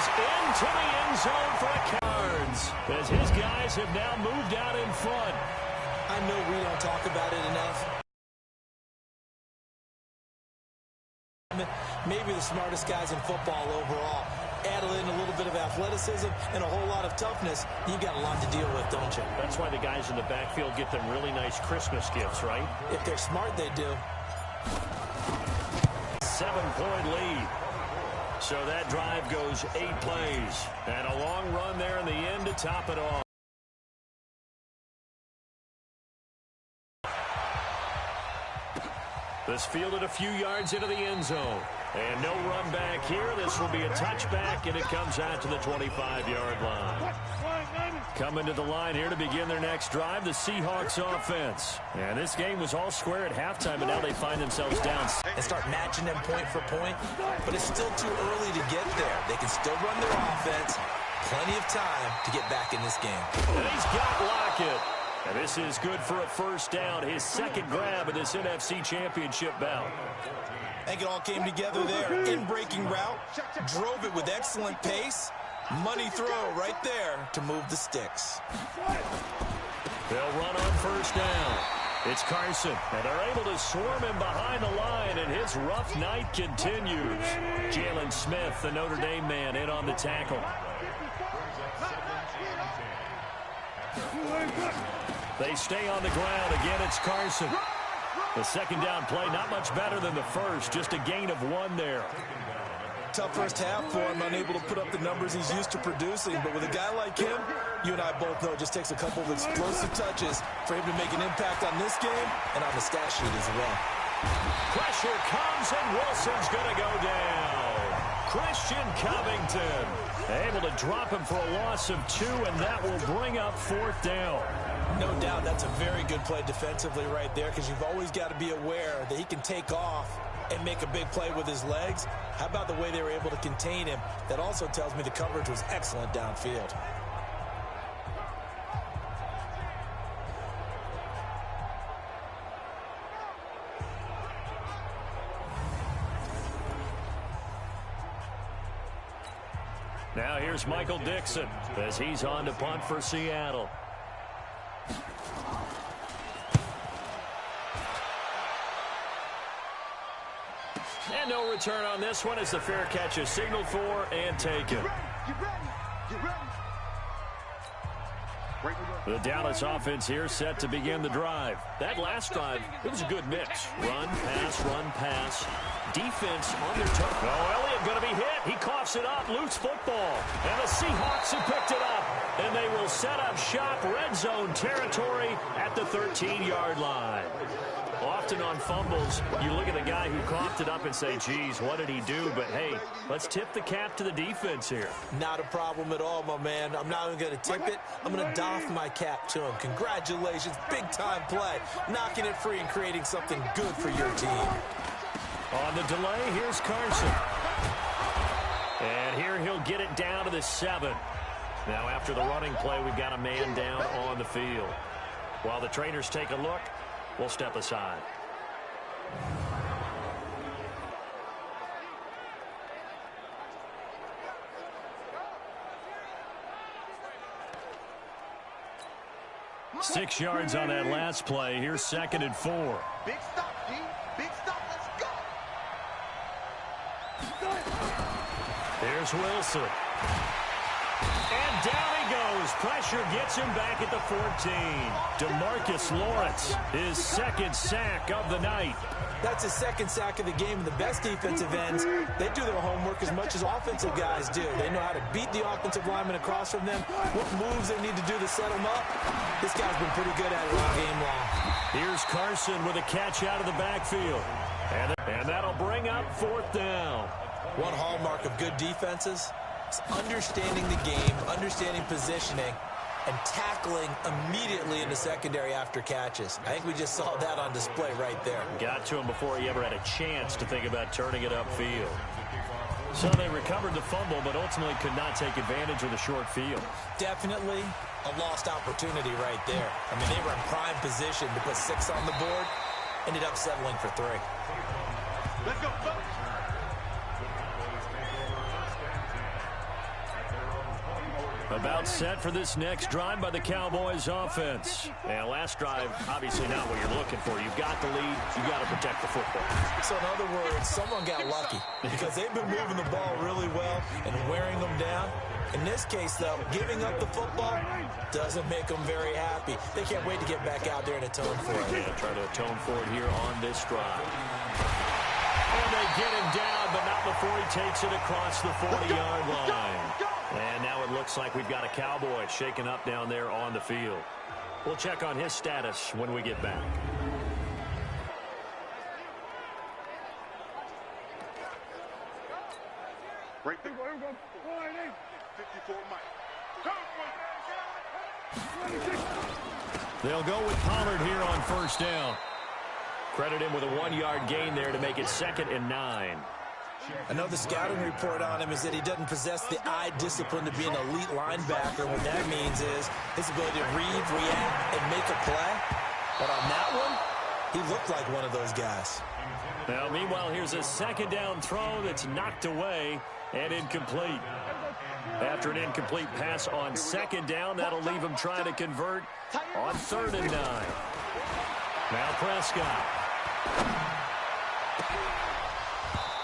is into the end zone for the Cards, as his guys have now moved out in front. I know we don't talk about it enough. Maybe the smartest guys in football overall. Add in a little bit of athleticism and a whole lot of toughness, you got a lot to deal with, don't you? That's why the guys in the backfield get them really nice Christmas gifts, right? If they're smart, they do. 7-point lead. So that drive goes 8 plays. And a long run there in the end to top it off. This fielded a few yards into the end zone. And no run back here. This will be a touchback, and it comes out to the 25-yard line. Coming to the line here to begin their next drive, the Seahawks offense. And this game was all square at halftime, and now they find themselves down. And start matching them point for point, but it's still too early to get there. They can still run their offense. Plenty of time to get back in this game. And he's got Lockett. And this is good for a first down, his second grab in this NFC Championship bout. I think it all came together there. In-breaking route, drove it with excellent pace. Money throw right there to move the sticks. They'll run on first down. It's Carson, and they're able to swarm him behind the line, and his rough night continues. Jalen Smith, the Notre Dame man, in on the tackle. They stay on the ground. Again, it's Carson. The second down play, not much better than the first, just a gain of 1 there. Tough first half for him, unable to put up the numbers he's used to producing. But with a guy like him, you and I both know it just takes a couple of explosive touches for him to make an impact on this game and on the stat sheet as well. Pressure comes, and Wilson's going to go down. Christian Covington able to drop him for a loss of 2, and that will bring up 4th down. No doubt that's a very good play defensively right there, because you've always got to be aware that he can take off and make a big play with his legs. How about the way they were able to contain him? That also tells me the coverage was excellent downfield. Now here's Michael Dixon as he's on to punt for Seattle. And no return on this one as the fair catch is signaled for and taken. The Dallas offense here set to begin the drive. That last drive, it was a good mix. Run, pass. Defense on their toes. Oh, Elliott going to be hit. He coughs it up. Loose football. And the Seahawks have picked it up. And they will set up shop, red zone territory at the 13-yard line. Often on fumbles, you look at the guy who coughed it up and say, geez, what did he do? But, hey, let's tip the cap to the defense here. Not a problem at all, my man. I'm not even going to tip it. I'm going to doff my cap to him. Congratulations. Big-time play. Knocking it free and creating something good for your team. On the delay, here's Carson. And here he'll get it down to the 7. Now, after the running play, we've got a man down on the field. While the trainers take a look, we'll step aside. Six yards on that last play. Here's 2nd and 4. Big stop, D. Big stop. Let's go. Here's Wilson. And down he goes. Pressure gets him back at the 14. DeMarcus Lawrence, his 2nd sack of the night. That's his 2nd sack of the game. And the best defensive ends, they do their homework as much as offensive guys do. They know how to beat the offensive lineman across from them, what moves they need to do to set them up. This guy's been pretty good at it all game long. Here's Carson with a catch out of the backfield. And that'll bring up 4th down. One hallmark of good defenses is understanding the game, understanding positioning, and tackling immediately in the secondary after catches. I think we just saw that on display right there. Got to him before he ever had a chance to think about turning it upfield. So they recovered the fumble, but ultimately could not take advantage of the short field. Definitely a lost opportunity right there. I mean, they were in prime position to put 6 on the board, ended up settling for 3. Let's go, folks. About set for this next drive by the Cowboys offense. And last drive, obviously not what you're looking for. You've got the lead. You've got to protect the football. So in other words, someone got lucky because they've been moving the ball really well and wearing them down. In this case, though, giving up the football doesn't make them very happy. They can't wait to get back out there and atone for it. Yeah, try to atone for it here on this drive. And they get him down, but not before he takes it across the 40-yard line. And now it looks like we've got a Cowboy shaken up down there on the field. We'll check on his status when we get back. Right there. 54 Mike. They'll go with Pollard here on first down. Credit him with a 1-yard gain there to make it 2nd and 9. I know the scouting report on him is that he doesn't possess the eye discipline to be an elite linebacker. What that means is his ability to read, react, and make a play. But on that one, he looked like one of those guys. Now, meanwhile, here's a 2nd down throw that's knocked away and incomplete. After an incomplete pass on 2nd down, that'll leave him trying to convert on 3rd and 9. Now Prescott.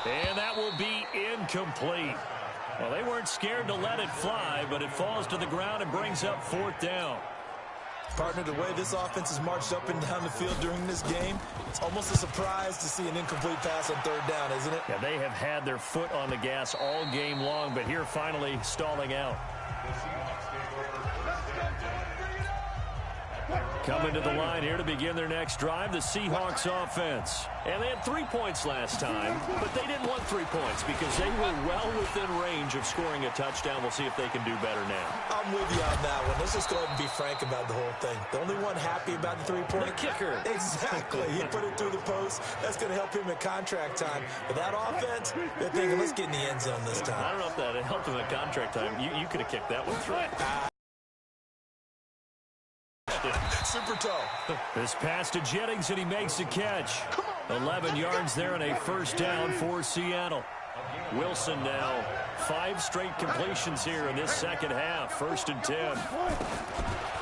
And that will be incomplete. Well, they weren't scared to let it fly, but it falls to the ground and brings up 4th down. Partner, the way this offense has marched up and down the field during this game, it's almost a surprise to see an incomplete pass on 3rd down, isn't it? Yeah, they have had their foot on the gas all game long, but here finally stalling out. Coming to the line here to begin their next drive, the Seahawks offense. And they had 3 points last time, but they didn't want 3 points because they were well within range of scoring a touchdown. We'll see if they can do better now. I'm with you on that one. Let's just go ahead and be frank about the whole thing. The only one happy about the 3-point? The kicker. Exactly. He put it through the post. That's going to help him at contract time. But that offense, they're thinking, let's get in the end zone this time. I don't know if that helped him at contract time. You could have kicked that one through. Super toe. This pass to Jennings, and he makes the catch. 11 yards there and a 1st down for Seattle. Wilson now 5 straight completions here in this 2nd half. 1st and 10.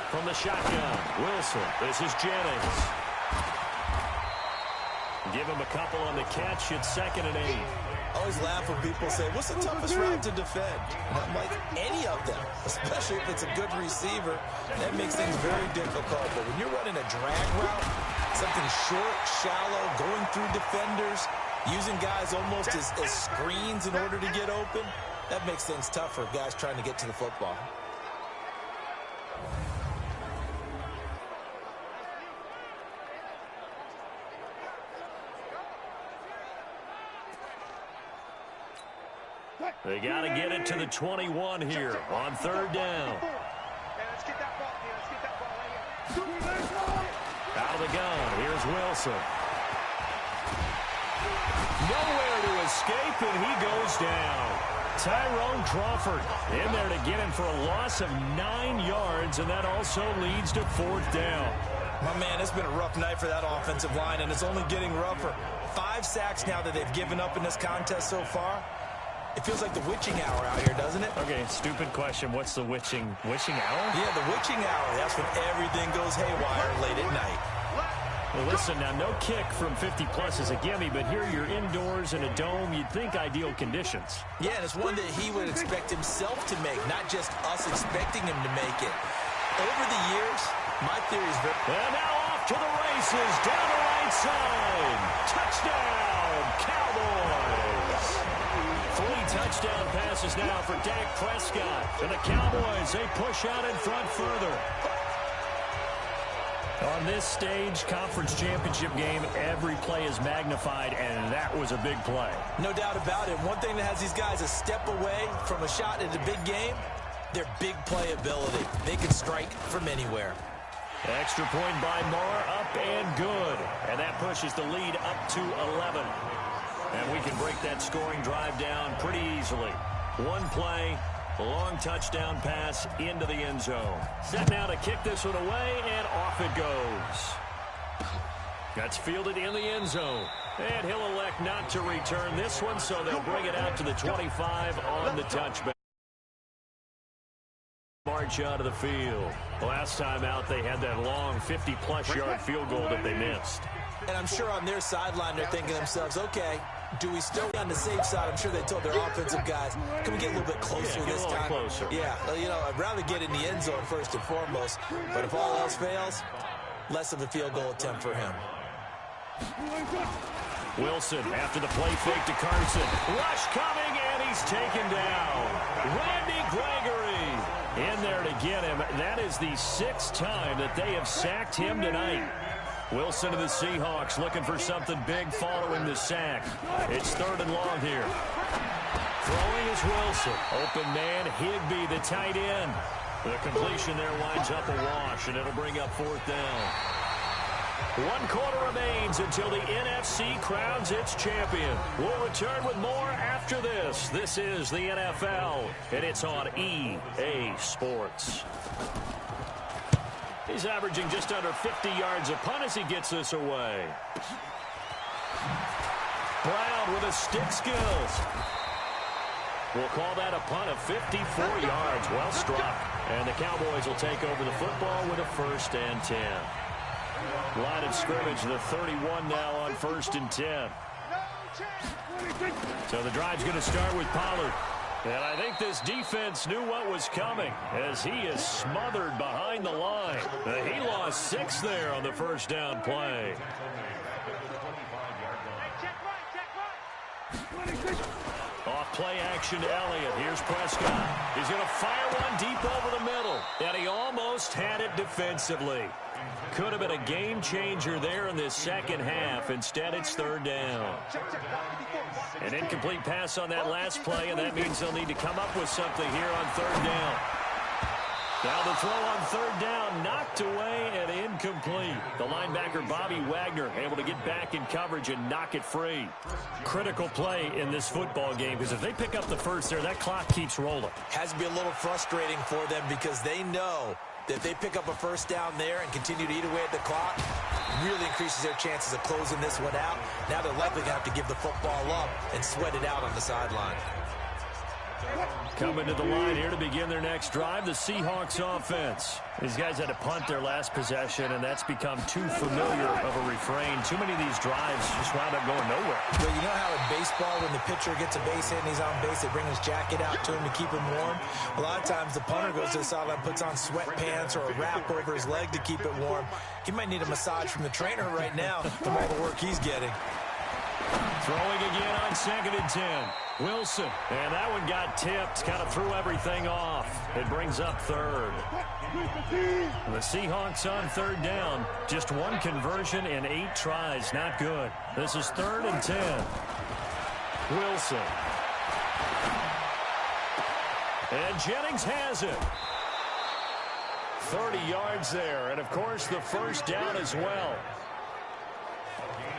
From the shotgun, Wilson. This is Jennings. Give him a couple on the catch. It's 2nd and 8. I always laugh when people say, what's the toughest route to defend? And I'm like, any of them, especially if it's a good receiver. That makes things very difficult. But when you're running a drag route, something short, shallow, going through defenders, using guys almost as screens in order to get open, that makes things tougher, guys trying to get to the football. They got to get it to the 21 here on 3rd down. Out of the gun, here's Wilson. Nowhere to escape, and he goes down. Tyrone Crawford in there to get him for a loss of 9 yards, and that also leads to 4th down. My man, it's been a rough night for that offensive line, and it's only getting rougher. 5 sacks now that they've given up in this contest so far. It feels like the witching hour out here, doesn't it? Okay, stupid question. What's the witching hour? Yeah, the witching hour. That's when everything goes haywire late at night. Well, listen, now no kick from 50-plus is a gimme, but here you're indoors in a dome. You'd think ideal conditions. Yeah, and it's one that he would expect himself to make, not just us expecting him to make it. Over the years, my theory is very... And now off to the races, down the right side. Touchdown, Cowboys. 3 touchdown passes now for Dak Prescott. And the Cowboys, they push out in front further. On this stage, conference championship game, every play is magnified, and that was a big play. No doubt about it. One thing that has these guys a step away from a shot at a big game, their big play ability. They can strike from anywhere. Extra point by Moore, up and good. And that pushes the lead up to 11. And we can break that scoring drive down pretty easily. One play, a long touchdown pass into the end zone. Set now to kick this one away, and off it goes. That's fielded in the end zone. And he'll elect not to return this one, so they'll bring it out to the 25 on the touchback. march out of the field. Last time out, they had that long 50-plus yard field goal that they missed. And I'm sure on their sideline, they're thinking to themselves, okay, do we still be on the safe side? I'm sure they told their offensive guys, can we get a little bit closer this time? Closer. Yeah, well, you know, I'd rather get in the end zone first and foremost. But if all else fails, less of a field goal attempt for him. Wilson after the play fake to Carson. Rush coming, and he's taken down. Randy Gregory in there to get him. That is the 6th time that they have sacked him tonight. Wilson to the Seahawks looking for something big following the sack. It's 3rd and long here. Throwing is Wilson. Open man, Higbee, the tight end. The completion there winds up a wash, and it'll bring up 4th down. 1 quarter remains until the NFC crowns its champion. We'll return with more after this. This is the NFL, and it's on EA Sports. He's averaging just under 50 yards a punt as he gets this away. Brown with his stick skills. We'll call that a punt of 54 yards. Well struck. And the Cowboys will take over the football with a 1st and 10. Line of scrimmage, the 31 now on 1st and 10. So the drive's going to start with Pollard. And I think this defense knew what was coming as he is smothered behind the line. He lost 6 there on the 1st down play. Off play action to Elliott. Here's Prescott. He's going to fire one deep over the middle. And he almost had it defensively. Could have been a game changer there in this second half. Instead, it's 3rd down. An incomplete pass on that last play, and that means they'll need to come up with something here on 3rd down. Now the throw on 3rd down, knocked away and incomplete. The linebacker, Bobby Wagner, able to get back in coverage and knock it free. Critical play in this football game, because if they pick up the 1st there, that clock keeps rolling. Has to be a little frustrating for them because they know that if they pick up a 1st down there and continue to eat away at the clock, really increases their chances of closing this one out. Now they're likely going to have to give the football up and sweat it out on the sideline. Coming to the line here to begin their next drive, the Seahawks offense. These guys had to punt their last possession, and that's become too familiar of a refrain. Too many of these drives just wound up going nowhere. Well, you know how in baseball, when the pitcher gets a base hit and he's on base, they bring his jacket out to him to keep him warm? A lot of times the punter goes to the sideline, puts on sweatpants or a wrap over his leg to keep it warm. He might need a massage from the trainer right now from all the work he's getting. Throwing again on 2nd and 10. Wilson, and that one got tipped, kind of threw everything off. It brings up 3rd. The Seahawks on 3rd down, just 1 conversion in 8 tries, not good. This is 3rd and 10. Wilson. And Jennings has it. 30 yards there, and of course the 1st down as well.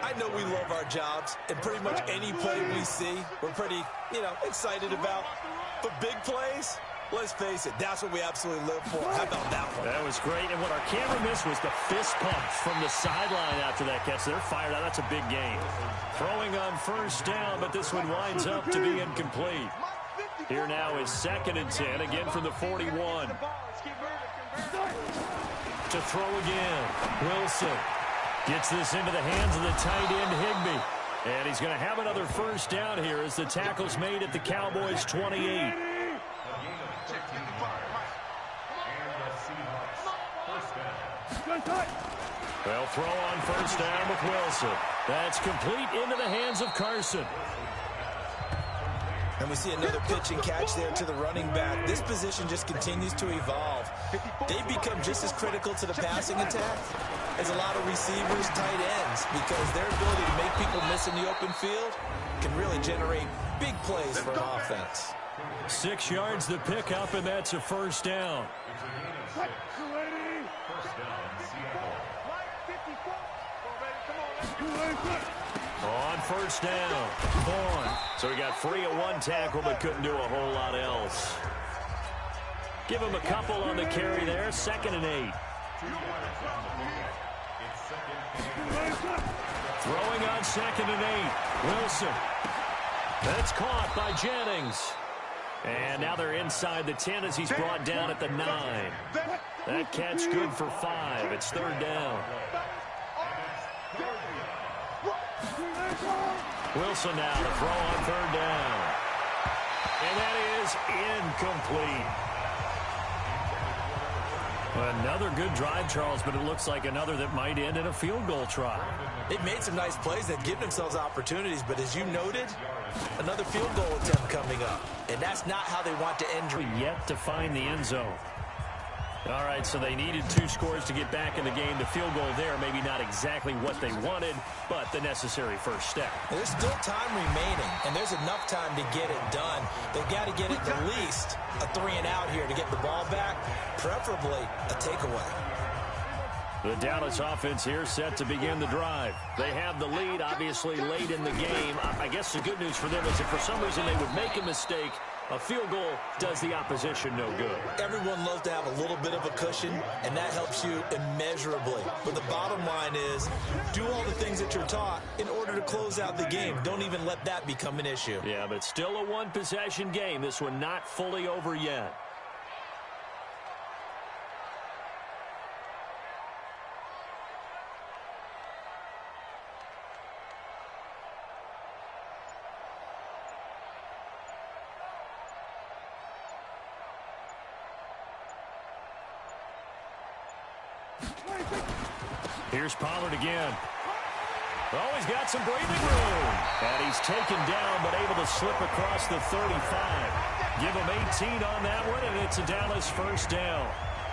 I know we love our jobs, and pretty much any play we see, we're pretty, excited about. But big plays, let's face it, that's what we absolutely live for. How about that one? That was great, and what our camera missed was the fist pump from the sideline after that catch. They're fired out. That's a big game. Throwing on 1st down, but this one winds up to be incomplete. Here now is 2nd and 10, again from the 41. To throw again, Wilson. Gets this into the hands of the tight end, Higbee. And he's going to have another 1st down here as the tackle's made at the Cowboys' 28. They'll throw on 1st down with Wilson. That's complete into the hands of Carson. And we see another pitch and catch there to the running back. This position just continues to evolve. They become just as critical to the passing attack as a lot of receivers, tight ends, because their ability to make people miss in the open field can really generate big plays for an offense. 6 yards the pickup, and that's a 1st down. On 1st down, Vaughn. So he got free at 1 tackle, but couldn't do a whole lot else. Give him a couple on the carry there. 2nd and 8. Throwing on 2nd and 8. Wilson. That's caught by Jennings. And now they're inside the 10 as he's brought down at the 9. That catch good for 5. It's third down. Wilson now to throw on third down. And that is incomplete. Another good drive, Charles, but it looks like another that might end in a field goal try. They've made some nice plays. They've given themselves opportunities, but as you noted, another field goal attempt coming up. And that's not how they want to end. Yet to find the end zone. All right, so they needed 2 scores to get back in the game. The field goal there, maybe not exactly what they wanted, but the necessary first step. There's still time remaining, and there's enough time to get it done. They've got to get it at least a 3-and-out here to get the ball back, preferably a takeaway. The Dallas offense here set to begin the drive. They have the lead, obviously, late in the game. I guess the good news for them is if for some reason they would make a mistake, a field goal does the opposition no good. Everyone loves to have a little bit of a cushion, and that helps you immeasurably. But the bottom line is, do all the things that you're taught in order to close out the game. Don't even let that become an issue. Yeah, but still a one-possession game. This one not fully over yet. Here's Pollard again. Oh, he's got some breathing room. And he's taken down, but able to slip across the 35. Give him 18 on that one, and it's a Dallas first down.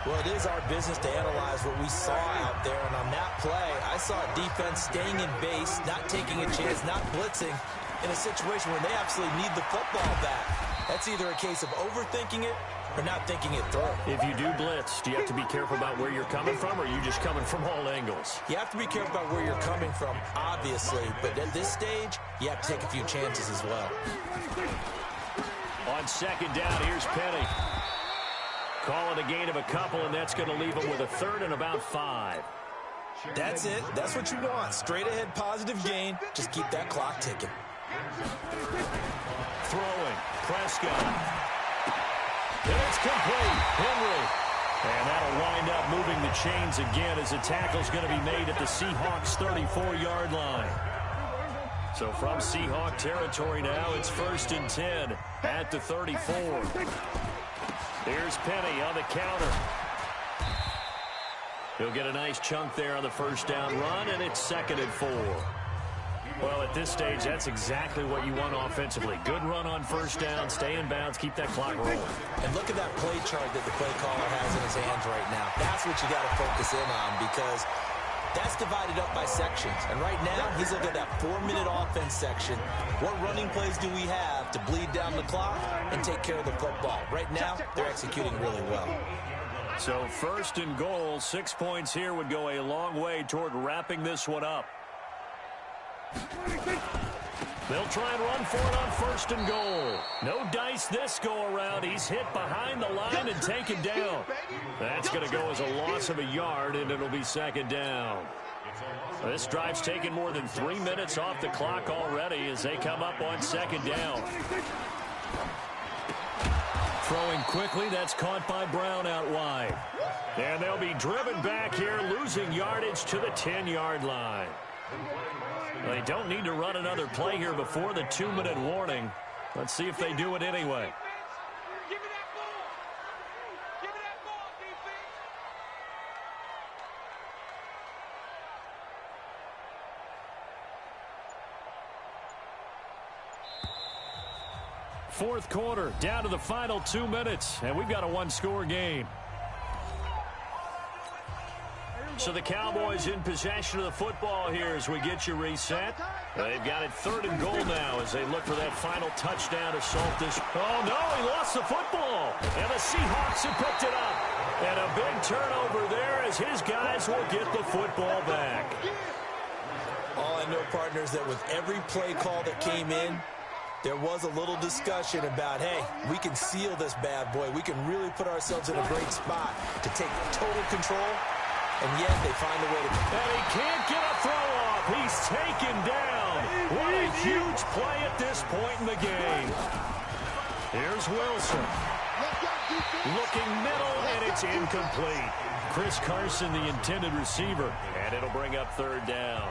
Well, it is our business to analyze what we saw out there. And on that play, I saw a defense staying in base, not taking a chance, not blitzing in a situation where they absolutely need the football back. That's either a case of overthinking it or not thinking it through. If you do blitz, do you have to be careful about where you're coming from, or are you just coming from all angles? You have to be careful about where you're coming from, obviously. But at this stage, you have to take a few chances as well. On second down, here's Penny. Call it a gain of a couple, and that's going to leave him with a third and about 5. That's it. That's what you want. Straight ahead positive gain. Just keep that clock ticking. Throwing. Prescott. And it's complete. Henry. And that'll wind up moving the chains again as the tackle's going to be made at the Seahawks 34-yard line. So from Seahawk territory now, it's 1st and 10 at the 34. Here's Penny on the counter. He'll get a nice chunk there on the first down run, and it's 2nd and 4. Well, at this stage, that's exactly what you want offensively. Good run on first down, stay in bounds, keep that clock rolling. And look at that play chart that the play caller has in his hands right now. That's what you got to focus in on, because that's divided up by sections. And right now, he's looking at that 4-minute offense section. What running plays do we have to bleed down the clock and take care of the football? Right now, they're executing really well. So 1st and goal, 6 points here would go a long way toward wrapping this one up. They'll try and run for it on 1st and goal. No dice this go-around. He's hit behind the line and taken down. That's going to go as a loss of a yard, and it'll be 2nd down. This drive's taken more than 3 minutes off the clock already as they come up on 2nd down. Throwing quickly, that's caught by Brown out wide. And they'll be driven back here, losing yardage to the 10-yard line. They don't need to run another play here before the 2-minute warning. Let's see if they do it anyway. Give me that ball. Give me that ball, defense. Fourth quarter, down to the final 2 minutes, and we've got a one-score game. So the Cowboys in possession of the football here as we get you reset. They've got it 3rd and goal now as they look for that final touchdown to salt this. Oh, no, he lost the football. And the Seahawks have picked it up. And a big turnover there as his guys will get the football back. All I know, partners, that with every play call that came in, there was a little discussion about, hey, we can seal this bad boy. We can really put ourselves in a great spot to take total control. And yet they find a way to... And he can't get a throw off. He's taken down. What a huge play at this point in the game. Here's Wilson. Looking middle, and it's incomplete. Chris Carson, the intended receiver, and it'll bring up third down.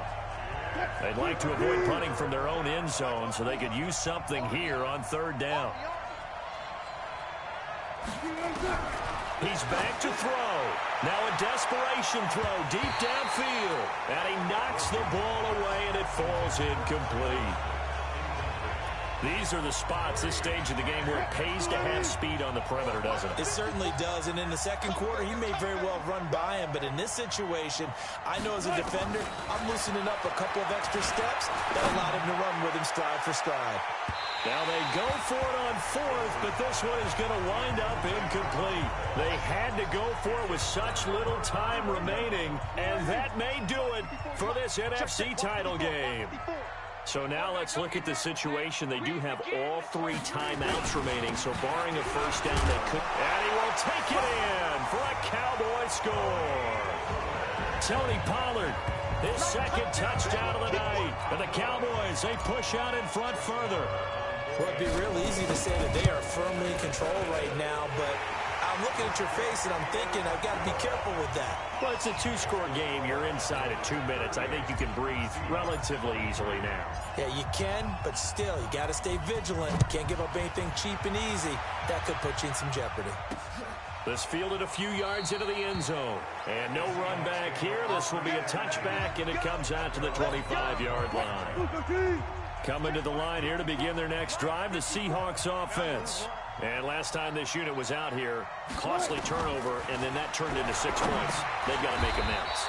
They'd like to avoid punting from their own end zone so they could use something here on third down. He's back to throw. Now a desperation throw deep downfield. And he knocks the ball away, and it falls incomplete. These are the spots, this stage of the game, where it pays to have speed on the perimeter, doesn't it? It certainly does, and in the second quarter, he may very well run by him, but in this situation, I know as a defender, I'm loosening up a couple of extra steps that allowed him to run with him stride for stride. Now they go for it on fourth, but this one is going to wind up incomplete. They had to go for it with such little time remaining, and that may do it for this NFC title game. So now let's look at the situation. They do have all 3 timeouts remaining, so barring a first down, they could. And he will take it in for a Cowboy score. Tony Pollard, his second touchdown of the night. And the Cowboys, they push out in front further. Well, it'd be real easy to say that they are firmly in control right now, but I'm looking at your face and I'm thinking I've got to be careful with that. Well, it's a 2-score game. You're inside at 2 minutes. I think you can breathe relatively easily now. Yeah, you can, but still, you got to stay vigilant. You can't give up anything cheap and easy. That could put you in some jeopardy. This fielded a few yards into the end zone. And no run back here. This will be a touchback, and it comes out to the 25-yard line. Coming to the line here to begin their next drive, the Seahawks offense. And last time this unit was out here, costly turnover, and then that turned into 6 points. They've got to make amends.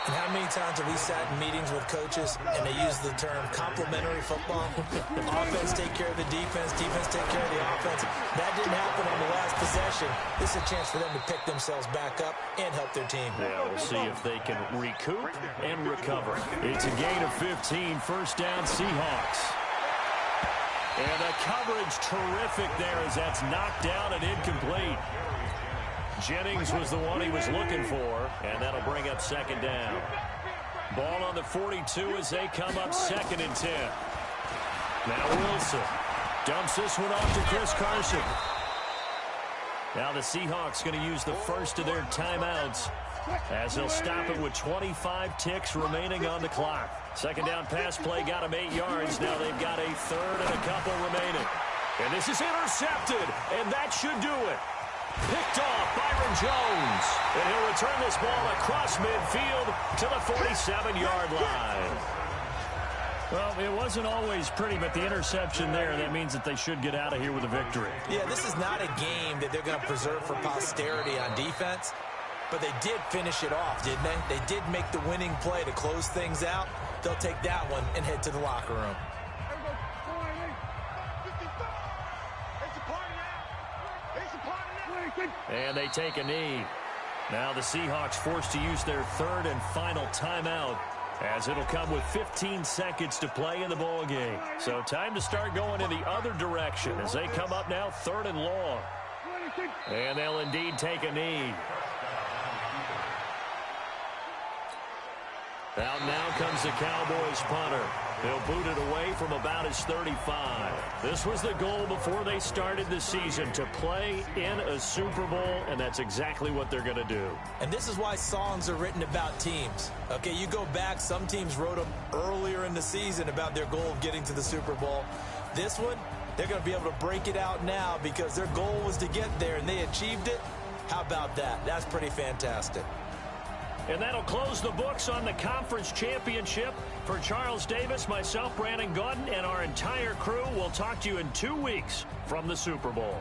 And how many times have we sat in meetings with coaches and they use the term complementary football? Offense take care of the defense, defense take care of the offense. That didn't happen on the last possession. This is a chance for them to pick themselves back up and help their team. Yeah, we'll see if they can recoup and recover. It's a gain of 15, first down Seahawks. And the coverage terrific there as that's knocked down and incomplete. Jennings was the one he was looking for, and that'll bring up second down. Ball on the 42 as they come up 2nd and 10. Now Wilson dumps this one off to Chris Carson. Now the Seahawks going to use the first of their timeouts as they'll stop it with 25 ticks remaining on the clock. Second down pass play got them 8 yards. Now they've got a third and a couple remaining. And this is intercepted, and that should do it. Picked off Byron Jones. And he'll return this ball across midfield to the 47-yard line. Well, it wasn't always pretty, but the interception there, that means that they should get out of here with a victory. Yeah, this is not a game that they're going to preserve for posterity on defense, but they did finish it off, didn't they? They did make the winning play to close things out. They'll take that one and head to the locker room. And they take a knee. Now the Seahawks forced to use their third and final timeout as it'll come with 15 seconds to play in the ball game. So time to start going in the other direction as they come up now 3rd and long. And they'll indeed take a knee. Out now comes the Cowboys punter. They'll boot it away from about his 35. This was the goal before they started the season, to play in a Super Bowl, and that's exactly what they're going to do. And this is why songs are written about teams. Okay, you go back, some teams wrote them earlier in the season about their goal of getting to the Super Bowl. This one, they're going to be able to break it out now because their goal was to get there, and they achieved it. How about that? That's pretty fantastic. And that'll close the books on the conference championship. For Charles Davis, myself, Brandon Gaudin, and our entire crew, we'll talk to you in 2 weeks from the Super Bowl.